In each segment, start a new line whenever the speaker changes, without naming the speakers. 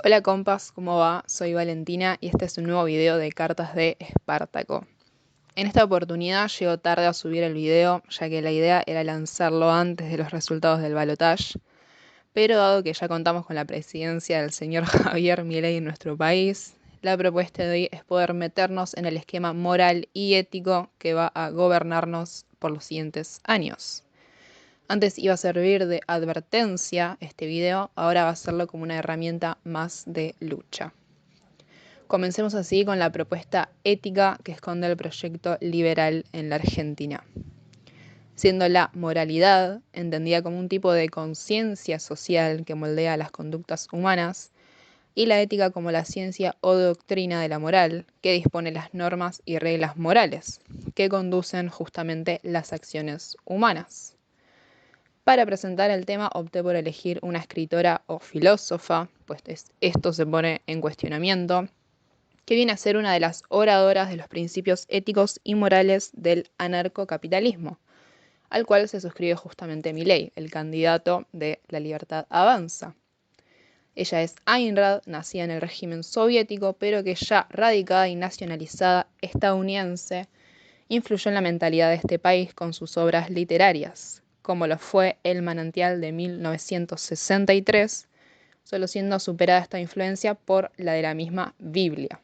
Hola compas, ¿cómo va? Soy Valentina y este es un nuevo video de cartas de Espartaco. En esta oportunidad llego tarde a subir el video, ya que la idea era lanzarlo antes de los resultados del balotaje, pero dado que ya contamos con la presidencia del señor Javier Milei en nuestro país, la propuesta de hoy es poder meternos en el esquema moral y ético que va a gobernarnos por los siguientes años. Antes iba a servir de advertencia este video, ahora va a serlo como una herramienta más de lucha. Comencemos así con la propuesta ética que esconde el proyecto liberal en la Argentina. Siendo la moralidad entendida como un tipo de conciencia social que moldea las conductas humanas, y la ética como la ciencia o doctrina de la moral que dispone las normas y reglas morales que conducen justamente las acciones humanas. Para presentar el tema opté por elegir una escritora o filósofa, pues esto se pone en cuestionamiento, que viene a ser una de las oradoras de los principios éticos y morales del anarcocapitalismo, al cual se suscribe justamente Milei, el candidato de La Libertad Avanza. Ella es Ayn Rand, nacida en el régimen soviético, pero que ya radicada y nacionalizada estadounidense, influyó en la mentalidad de este país con sus obras literarias, como lo fue El manantial de 1963, solo siendo superada esta influencia por la de la misma Biblia.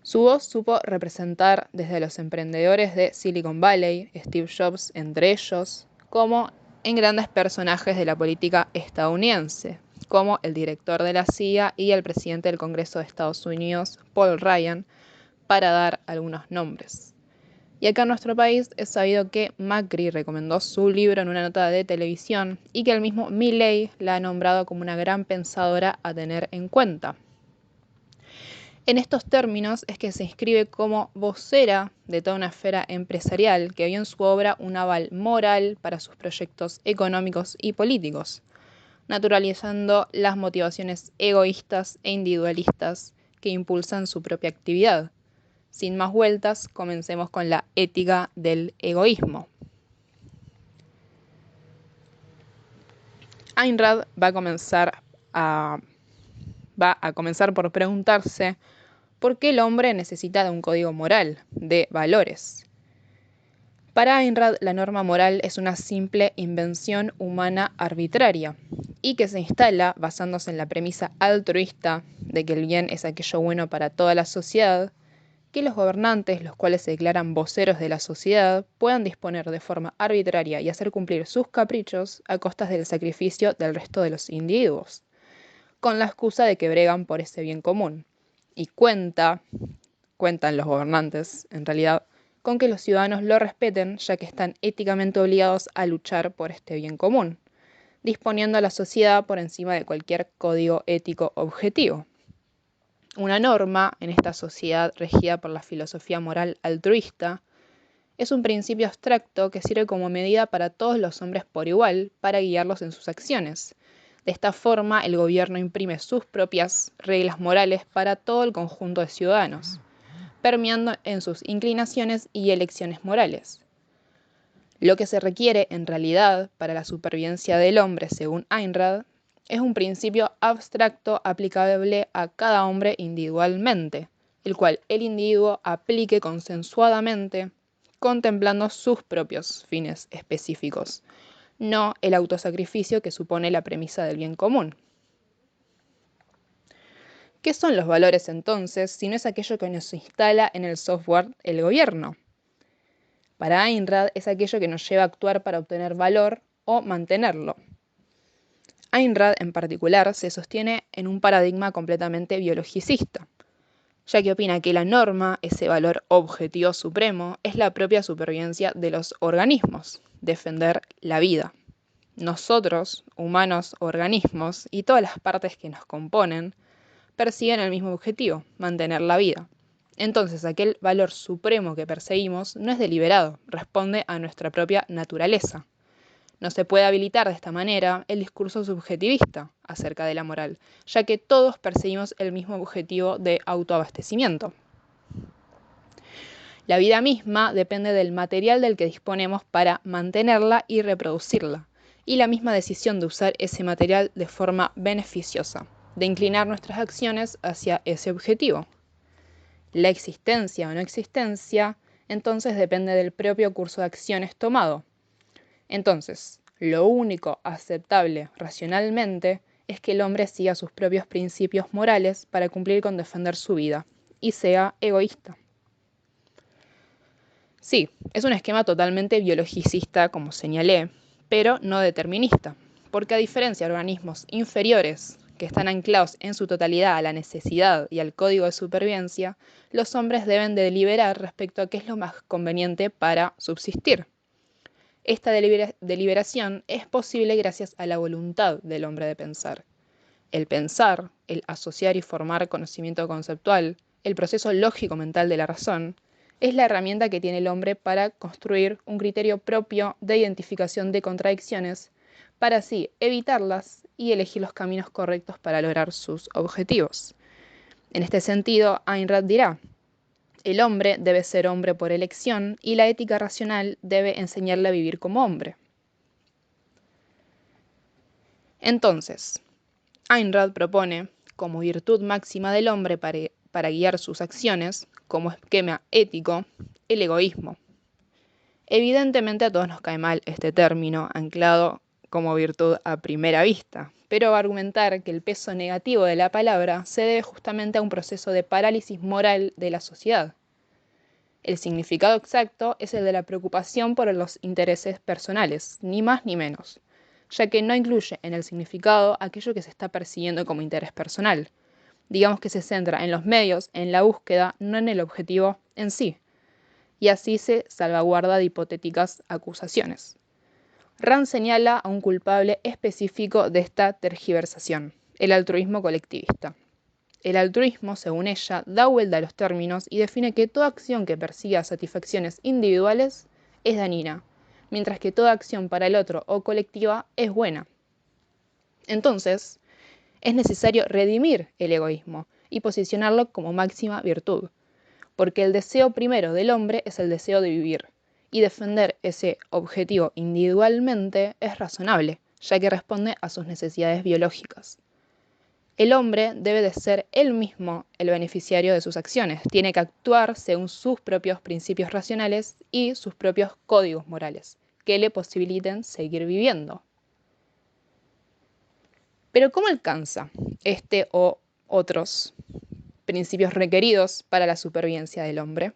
Su voz supo representar desde los emprendedores de Silicon Valley, Steve Jobs entre ellos, como en grandes personajes de la política estadounidense, como el director de la CIA y el presidente del Congreso de Estados Unidos, Paul Ryan, para dar algunos nombres. Y acá en nuestro país es sabido que Macri recomendó su libro en una nota de televisión y que el mismo Milei la ha nombrado como una gran pensadora a tener en cuenta. En estos términos es que se inscribe como vocera de toda una esfera empresarial que vio en su obra un aval moral para sus proyectos económicos y políticos, naturalizando las motivaciones egoístas e individualistas que impulsan su propia actividad. Sin más vueltas, comencemos con la ética del egoísmo. Ayn Rand va a comenzar por preguntarse por qué el hombre necesita de un código moral, de valores. Para Ayn Rand, la norma moral es una simple invención humana arbitraria y que se instala basándose en la premisa altruista de que el bien es aquello bueno para toda la sociedad, que los gobernantes, los cuales se declaran voceros de la sociedad, puedan disponer de forma arbitraria y hacer cumplir sus caprichos a costas del sacrificio del resto de los individuos, con la excusa de que bregan por ese bien común. Y cuentan los gobernantes, en realidad, con que los ciudadanos lo respeten, ya que están éticamente obligados a luchar por este bien común, disponiendo a la sociedad por encima de cualquier código ético objetivo. Una norma en esta sociedad regida por la filosofía moral altruista es un principio abstracto que sirve como medida para todos los hombres por igual para guiarlos en sus acciones. De esta forma, el gobierno imprime sus propias reglas morales para todo el conjunto de ciudadanos, permeando en sus inclinaciones y elecciones morales. Lo que se requiere, en realidad, para la supervivencia del hombre, según Ayn Rand, es un principio abstracto aplicable a cada hombre individualmente, el cual el individuo aplique consensuadamente, contemplando sus propios fines específicos, no el autosacrificio que supone la premisa del bien común. ¿Qué son los valores entonces, si no es aquello que nos instala en el software el gobierno? Para Ayn Rand es aquello que nos lleva a actuar para obtener valor o mantenerlo. Ayn Rand en particular se sostiene en un paradigma completamente biologicista, ya que opina que la norma, ese valor objetivo supremo, es la propia supervivencia de los organismos, defender la vida. Nosotros, humanos, organismos y todas las partes que nos componen, persiguen el mismo objetivo, mantener la vida. Entonces, aquel valor supremo que perseguimos no es deliberado, responde a nuestra propia naturaleza. No se puede habilitar de esta manera el discurso subjetivista acerca de la moral, ya que todos perseguimos el mismo objetivo de autoabastecimiento. La vida misma depende del material del que disponemos para mantenerla y reproducirla, y la misma decisión de usar ese material de forma beneficiosa, de inclinar nuestras acciones hacia ese objetivo. La existencia o no existencia, entonces, depende del propio curso de acciones tomado. Entonces, lo único aceptable racionalmente es que el hombre siga sus propios principios morales para cumplir con defender su vida y sea egoísta. Sí, es un esquema totalmente biologicista, como señalé, pero no determinista, porque a diferencia de organismos inferiores que están anclados en su totalidad a la necesidad y al código de supervivencia, los hombres deben deliberar respecto a qué es lo más conveniente para subsistir. Esta deliberación es posible gracias a la voluntad del hombre de pensar. El pensar, el asociar y formar conocimiento conceptual, el proceso lógico mental de la razón, es la herramienta que tiene el hombre para construir un criterio propio de identificación de contradicciones, para así evitarlas y elegir los caminos correctos para lograr sus objetivos. En este sentido, Ayn Rand dirá: el hombre debe ser hombre por elección y la ética racional debe enseñarle a vivir como hombre. Entonces, Ayn Rand propone como virtud máxima del hombre para guiar sus acciones, como esquema ético, el egoísmo. Evidentemente a todos nos cae mal este término, anclado como virtud a primera vista, pero va a argumentar que el peso negativo de la palabra se debe justamente a un proceso de parálisis moral de la sociedad. El significado exacto es el de la preocupación por los intereses personales, ni más ni menos, ya que no incluye en el significado aquello que se está persiguiendo como interés personal. Digamos que se centra en los medios, en la búsqueda, no en el objetivo en sí, y así se salvaguarda de hipotéticas acusaciones. Rand señala a un culpable específico de esta tergiversación: el altruismo colectivista. El altruismo, según ella, da vuelta a los términos y define que toda acción que persiga satisfacciones individuales es dañina, mientras que toda acción para el otro o colectiva es buena. Entonces, es necesario redimir el egoísmo y posicionarlo como máxima virtud, porque el deseo primero del hombre es el deseo de vivir, y defender ese objetivo individualmente es razonable, ya que responde a sus necesidades biológicas. El hombre debe de ser él mismo el beneficiario de sus acciones, tiene que actuar según sus propios principios racionales y sus propios códigos morales, que le posibiliten seguir viviendo. Pero ¿cómo alcanza este o otros principios requeridos para la supervivencia del hombre?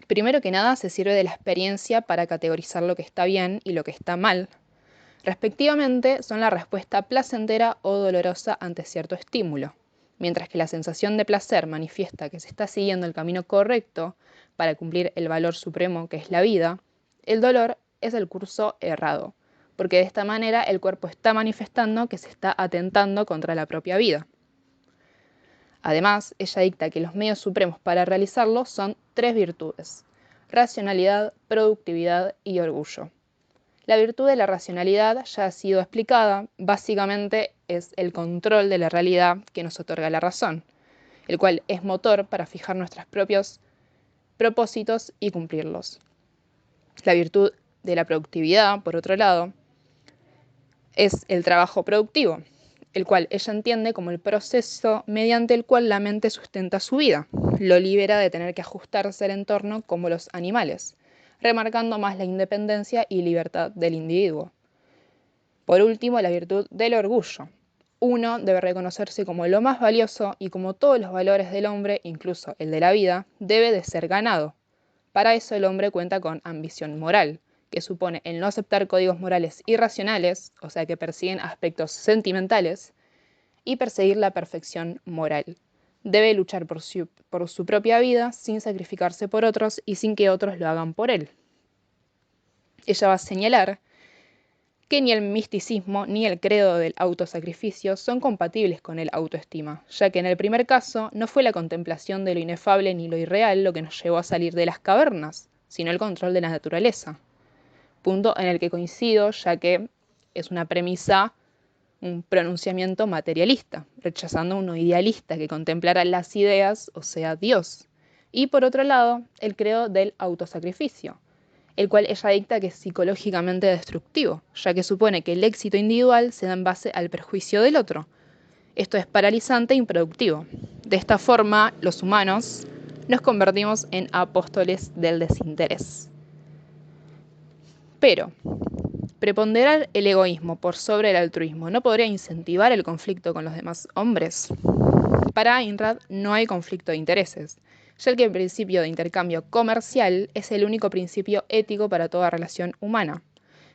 Primero que nada, se sirve de la experiencia para categorizar lo que está bien y lo que está mal. Respectivamente, son la respuesta placentera o dolorosa ante cierto estímulo. Mientras que la sensación de placer manifiesta que se está siguiendo el camino correcto para cumplir el valor supremo que es la vida, el dolor es el curso errado, porque de esta manera el cuerpo está manifestando que se está atentando contra la propia vida. Además, ella dicta que los medios supremos para realizarlo son 3 virtudes: racionalidad, productividad y orgullo. La virtud de la racionalidad ya ha sido explicada, básicamente es el control de la realidad que nos otorga la razón, el cual es motor para fijar nuestros propios propósitos y cumplirlos. La virtud de la productividad, por otro lado, es el trabajo productivo, el cual ella entiende como el proceso mediante el cual la mente sustenta su vida, lo libera de tener que ajustarse al entorno como los animales, remarcando más la independencia y libertad del individuo. Por último, la virtud del orgullo. Uno debe reconocerse como lo más valioso y como todos los valores del hombre, incluso el de la vida, debe de ser ganado. Para eso el hombre cuenta con ambición moral, que supone el no aceptar códigos morales irracionales, o sea que persiguen aspectos sentimentales, y perseguir la perfección moral. Debe luchar por su propia vida sin sacrificarse por otros y sin que otros lo hagan por él. Ella va a señalar que ni el misticismo ni el credo del autosacrificio son compatibles con el autoestima, ya que en el primer caso no fue la contemplación de lo inefable ni lo irreal lo que nos llevó a salir de las cavernas, sino el control de la naturaleza. Punto en el que coincido, ya que es una premisa, un pronunciamiento materialista, rechazando uno idealista que contemplara las ideas, o sea, Dios. Y por otro lado, el credo del autosacrificio, el cual ella dicta que es psicológicamente destructivo, ya que supone que el éxito individual se da en base al perjuicio del otro, Esto es paralizante e improductivo. De esta forma, los humanos nos convertimos en apóstoles del desinterés. Pero, preponderar el egoísmo por sobre el altruismo ¿no podría incentivar el conflicto con los demás hombres? Para Ayn Rand no hay conflicto de intereses, ya que el principio de intercambio comercial es el único principio ético para toda relación humana.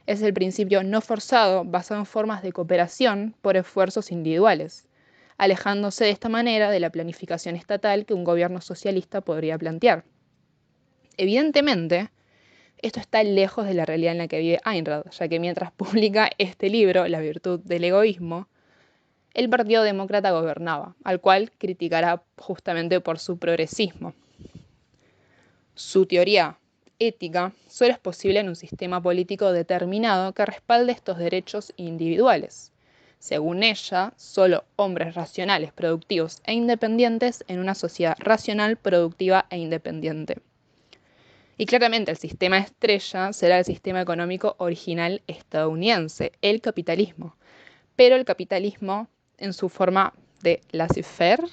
Es el principio no forzado basado en formas de cooperación por esfuerzos individuales, alejándose de esta manera de la planificación estatal que un gobierno socialista podría plantear. Evidentemente, esto está lejos de la realidad en la que vive Ayn Rand, ya que mientras publica este libro, La virtud del egoísmo, el Partido Demócrata gobernaba, al cual criticará justamente por su progresismo. Su teoría ética solo es posible en un sistema político determinado que respalde estos derechos individuales. Según ella, solo hombres racionales, productivos e independientes en una sociedad racional, productiva e independiente. Y claramente el sistema estrella será el sistema económico original estadounidense, el capitalismo. Pero el capitalismo en su forma de laissez-faire,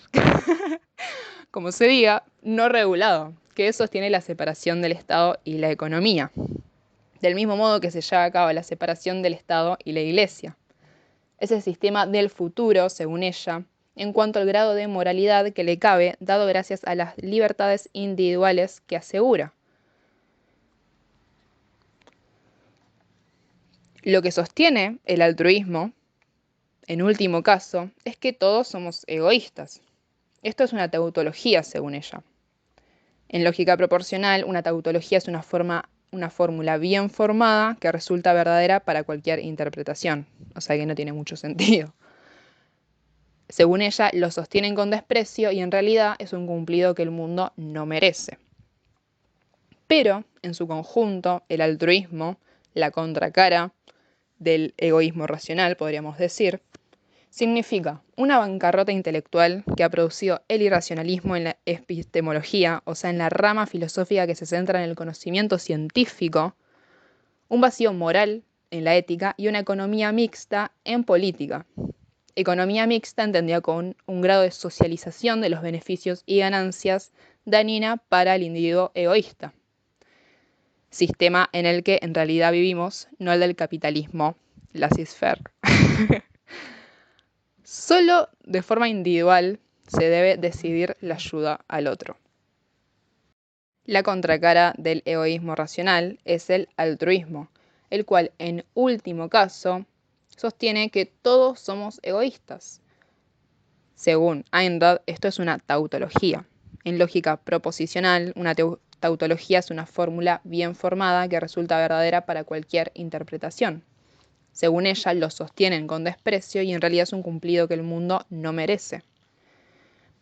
como se diga, no regulado, que sostiene la separación del Estado y la economía, del mismo modo que se lleva a cabo la separación del Estado y la Iglesia. Es el sistema del futuro, según ella, en cuanto al grado de moralidad que le cabe, dado gracias a las libertades individuales que asegura. Lo que sostiene el altruismo, en último caso, es que todos somos egoístas. Esto es una tautología, según ella. En lógica proporcional, una tautología es una fórmula bien formada que resulta verdadera para cualquier interpretación, o sea que no tiene mucho sentido. Según ella, lo sostienen con desprecio y en realidad es un cumplido que el mundo no merece. Pero, en su conjunto, el altruismo, la contracara del egoísmo racional, podríamos decir, significa una bancarrota intelectual que ha producido el irracionalismo en la epistemología, o sea, en la rama filosófica que se centra en el conocimiento científico, un vacío moral en la ética y una economía mixta en política. Economía mixta entendida con un grado de socialización de los beneficios y ganancias dañina para el individuo egoísta. Sistema en el que en realidad vivimos, no el del capitalismo laissez-faire. Solo de forma individual se debe decidir la ayuda al otro. La contracara del egoísmo racional es el altruismo, el cual en último caso sostiene que todos somos egoístas. Según Ayn Rand, esto es una tautología. En lógica proposicional, una tautología es una fórmula bien formada que resulta verdadera para cualquier interpretación. Según ella, lo sostienen con desprecio y en realidad es un cumplido que el mundo no merece.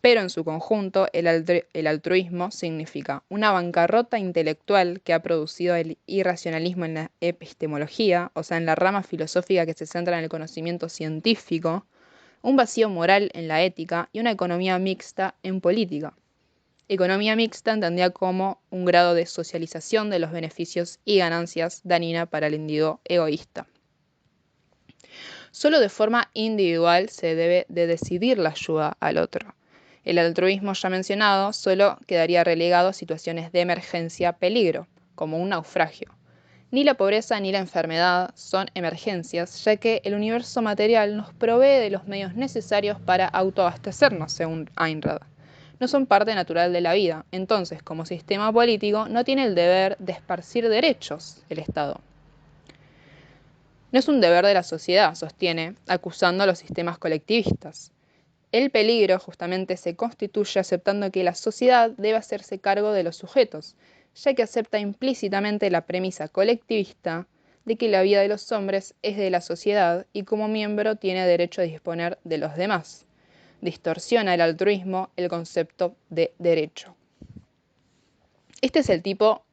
Pero en su conjunto, el altruismo significa una bancarrota intelectual que ha producido el irracionalismo en la epistemología, o sea, en la rama filosófica que se centra en el conocimiento científico, un vacío moral en la ética y una economía mixta en política. Economía mixta entendida como un grado de socialización de los beneficios y ganancias dañina para el individuo egoísta. Solo de forma individual se debe de decidir la ayuda al otro. El altruismo ya mencionado solo quedaría relegado a situaciones de emergencia peligro, como un naufragio. Ni la pobreza ni la enfermedad son emergencias, ya que el universo material nos provee de los medios necesarios para autoabastecernos, según Ayn Rand. No son parte natural de la vida, entonces, como sistema político, no tiene el deber de esparcir derechos el Estado. No es un deber de la sociedad, sostiene, acusando a los sistemas colectivistas. El peligro justamente se constituye aceptando que la sociedad debe hacerse cargo de los sujetos, ya que acepta implícitamente la premisa colectivista de que la vida de los hombres es de la sociedad y como miembro tiene derecho a disponer de los demás. Distorsiona el altruismo el concepto de derecho. Este es el tipo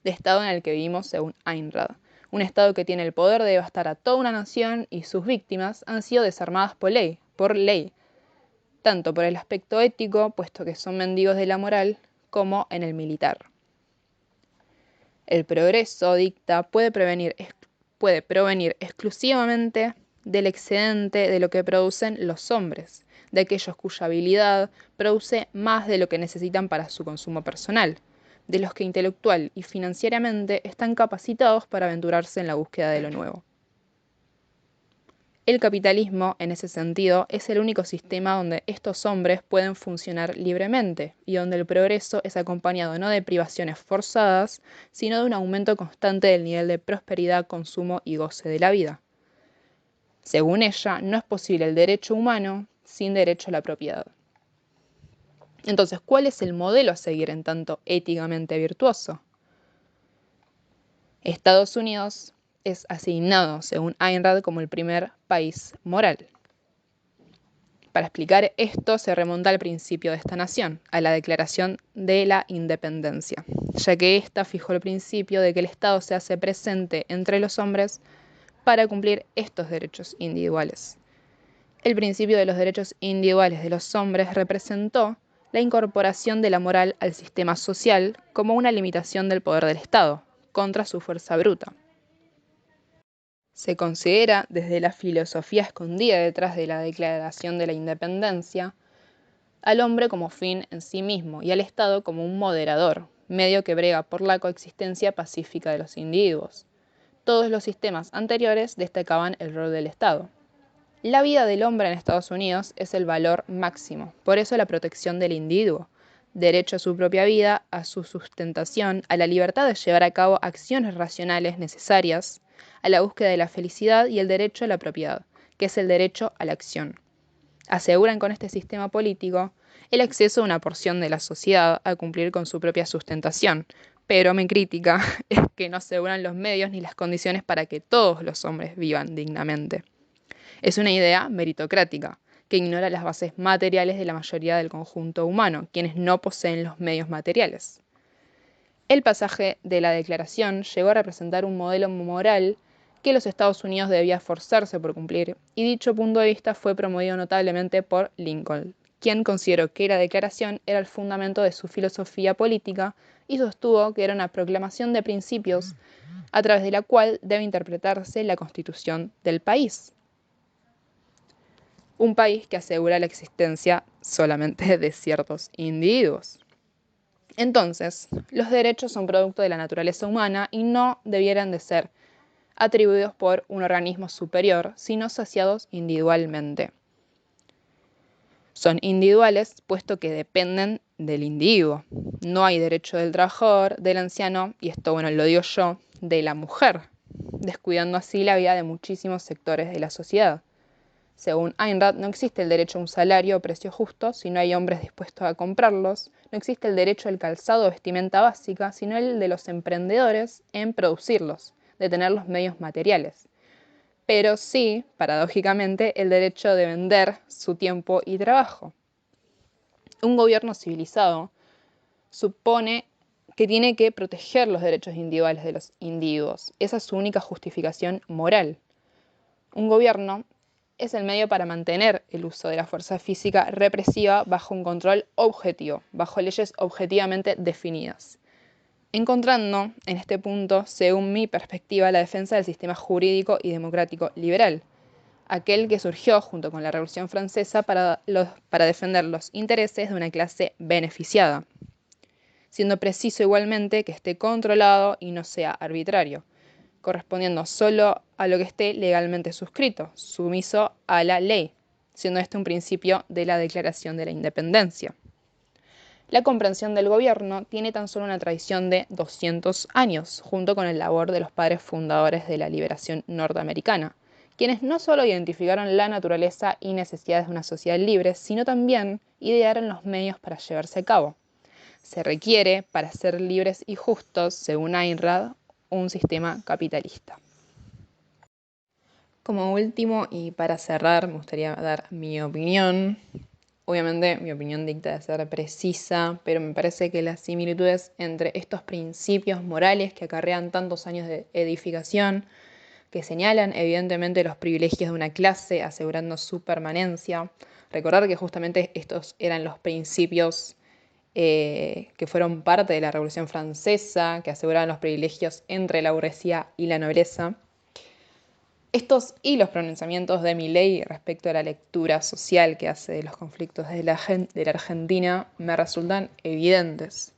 de estado en el que vivimos según Ayn Rand. Un estado que tiene el poder de devastar a toda una nación y sus víctimas han sido desarmadas por ley, tanto por el aspecto ético, puesto que son mendigos de la moral, como en el militar. El progreso, dicta, puede provenir exclusivamente del excedente de lo que producen los hombres, de aquellos cuya habilidad produce más de lo que necesitan para su consumo personal, de los que intelectual y financieramente están capacitados para aventurarse en la búsqueda de lo nuevo. El capitalismo, en ese sentido, es el único sistema donde estos hombres pueden funcionar libremente y donde el progreso es acompañado no de privaciones forzadas, sino de un aumento constante del nivel de prosperidad, consumo y goce de la vida. Según ella, no es posible el derecho humano sin derecho a la propiedad. Entonces, ¿cuál es el modelo a seguir en tanto éticamente virtuoso? Estados Unidos es asignado, según Ayn Rand, como el primer país moral. Para explicar esto se remonta al principio de esta nación, a la Declaración de la Independencia, ya que ésta fijó el principio de que el Estado se hace presente entre los hombres para cumplir estos derechos individuales. El principio de los derechos individuales de los hombres representó la incorporación de la moral al sistema social como una limitación del poder del Estado, contra su fuerza bruta. Se considera, desde la filosofía escondida detrás de la Declaración de la Independencia, al hombre como fin en sí mismo y al Estado como un moderador, medio que brega por la coexistencia pacífica de los individuos. Todos los sistemas anteriores destacaban el rol del Estado. La vida del hombre en Estados Unidos es el valor máximo, por eso la protección del individuo, derecho a su propia vida, a su sustentación, a la libertad de llevar a cabo acciones racionales necesarias, a la búsqueda de la felicidad y el derecho a la propiedad, que es el derecho a la acción. Aseguran con este sistema político el acceso a una porción de la sociedad a cumplir con su propia sustentación, pero mi crítica es que no aseguran los medios ni las condiciones para que todos los hombres vivan dignamente. Es una idea meritocrática, que ignora las bases materiales de la mayoría del conjunto humano, quienes no poseen los medios materiales. El pasaje de la Declaración llegó a representar un modelo moral que los Estados Unidos debía esforzarse por cumplir, y dicho punto de vista fue promovido notablemente por Lincoln, quien consideró que la Declaración era el fundamento de su filosofía política y sostuvo que era una proclamación de principios a través de la cual debe interpretarse la Constitución del país. Un país que asegura la existencia solamente de ciertos individuos. Entonces, los derechos son producto de la naturaleza humana y no debieran de ser atribuidos por un organismo superior, sino saciados individualmente. Son individuales puesto que dependen del individuo. No hay derecho del trabajador, del anciano, y esto, bueno, lo digo yo, de la mujer, descuidando así la vida de muchísimos sectores de la sociedad. Según Ayn Rand, no existe el derecho a un salario o precio justo si no hay hombres dispuestos a comprarlos. No existe el derecho al calzado o vestimenta básica, sino el de los emprendedores en producirlos, de tener los medios materiales. Pero sí, paradójicamente, el derecho de vender su tiempo y trabajo. Un gobierno civilizado supone que tiene que proteger los derechos individuales de los individuos. Esa es su única justificación moral. Un gobierno es el medio para mantener el uso de la fuerza física represiva bajo un control objetivo, bajo leyes objetivamente definidas. Encontrando en este punto, según mi perspectiva, la defensa del sistema jurídico y democrático liberal, aquel que surgió junto con la Revolución Francesa para defender los intereses de una clase beneficiada, siendo preciso igualmente que esté controlado y no sea arbitrario, correspondiendo solo a lo que esté legalmente suscrito, sumiso a la ley, siendo este un principio de la Declaración de la Independencia. La comprensión del gobierno tiene tan solo una tradición de 200 años, junto con el labor de los padres fundadores de la liberación norteamericana, quienes no solo identificaron la naturaleza y necesidades de una sociedad libre, sino también idearon los medios para llevarse a cabo. Se requiere, para ser libres y justos, según Ayn Rand, un sistema capitalista. Como último y para cerrar, me gustaría dar mi opinión. Obviamente mi opinión dicta de ser precisa, pero me parece que las similitudes entre estos principios morales que acarrean tantos años de edificación, que señalan evidentemente los privilegios de una clase asegurando su permanencia, recordar que justamente estos eran los principios que fueron parte de la Revolución Francesa, que aseguraban los privilegios entre la burguesía y la nobleza, Estos y los pronunciamientos de Milei respecto a la lectura social que hace de los conflictos de la Argentina me resultan evidentes.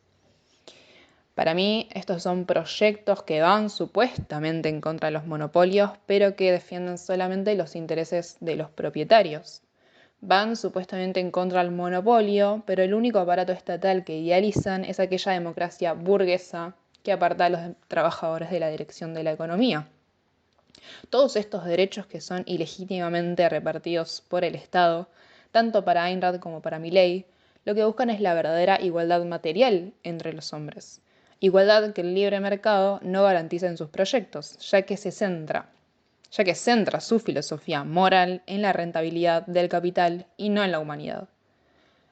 Para mí, estos son proyectos que van supuestamente en contra de los monopolios, pero que defienden solamente los intereses de los propietarios. Van supuestamente en contra del monopolio, pero el único aparato estatal que idealizan es aquella democracia burguesa que aparta a los trabajadores de la dirección de la economía. Todos estos derechos que son ilegítimamente repartidos por el Estado, tanto para Ayn Rand como para Milei, lo que buscan es la verdadera igualdad material entre los hombres. Igualdad que el libre mercado no garantiza en sus proyectos, ya que centra su filosofía moral en la rentabilidad del capital y no en la humanidad.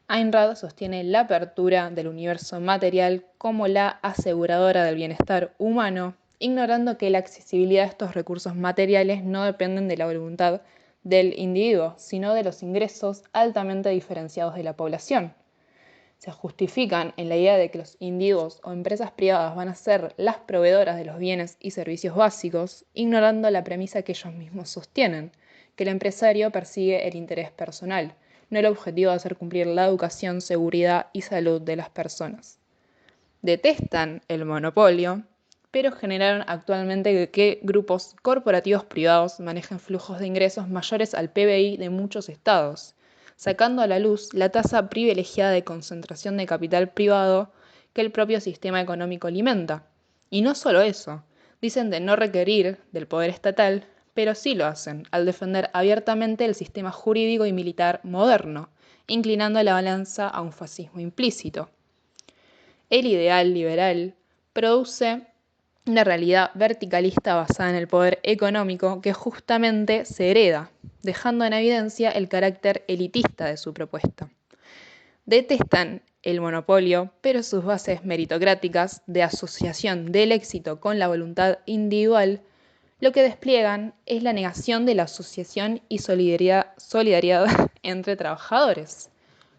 Ayn Rand sostiene la apertura del universo material como la aseguradora del bienestar humano, ignorando que la accesibilidad a estos recursos materiales no dependen de la voluntad del individuo, sino de los ingresos altamente diferenciados de la población. Se justifican en la idea de que los individuos o empresas privadas van a ser las proveedoras de los bienes y servicios básicos, ignorando la premisa que ellos mismos sostienen, que el empresario persigue el interés personal, no el objetivo de hacer cumplir la educación, seguridad y salud de las personas. Detestan el monopolio, pero generaron actualmente que grupos corporativos privados manejen flujos de ingresos mayores al PBI de muchos estados, sacando a la luz la tasa privilegiada de concentración de capital privado que el propio sistema económico alimenta. Y no solo eso, dicen de no requerir del poder estatal, pero sí lo hacen, al defender abiertamente el sistema jurídico y militar moderno, inclinando la balanza a un fascismo implícito. El ideal liberal produce una realidad verticalista basada en el poder económico que justamente se hereda, dejando en evidencia el carácter elitista de su propuesta. Detestan el monopolio, pero sus bases meritocráticas de asociación del éxito con la voluntad individual lo que despliegan es la negación de la asociación y solidaridad entre trabajadores,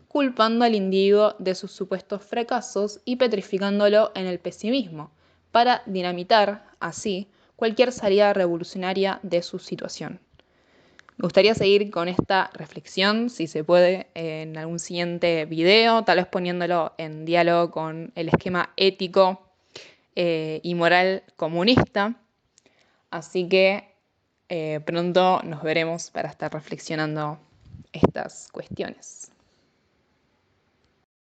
culpando al individuo de sus supuestos fracasos y petrificándolo en el pesimismo, para dinamitar, así, cualquier salida revolucionaria de su situación. Me gustaría seguir con esta reflexión, si se puede, en algún siguiente video, tal vez poniéndolo en diálogo con el esquema ético y moral comunista. Así que pronto nos veremos para estar reflexionando estas cuestiones.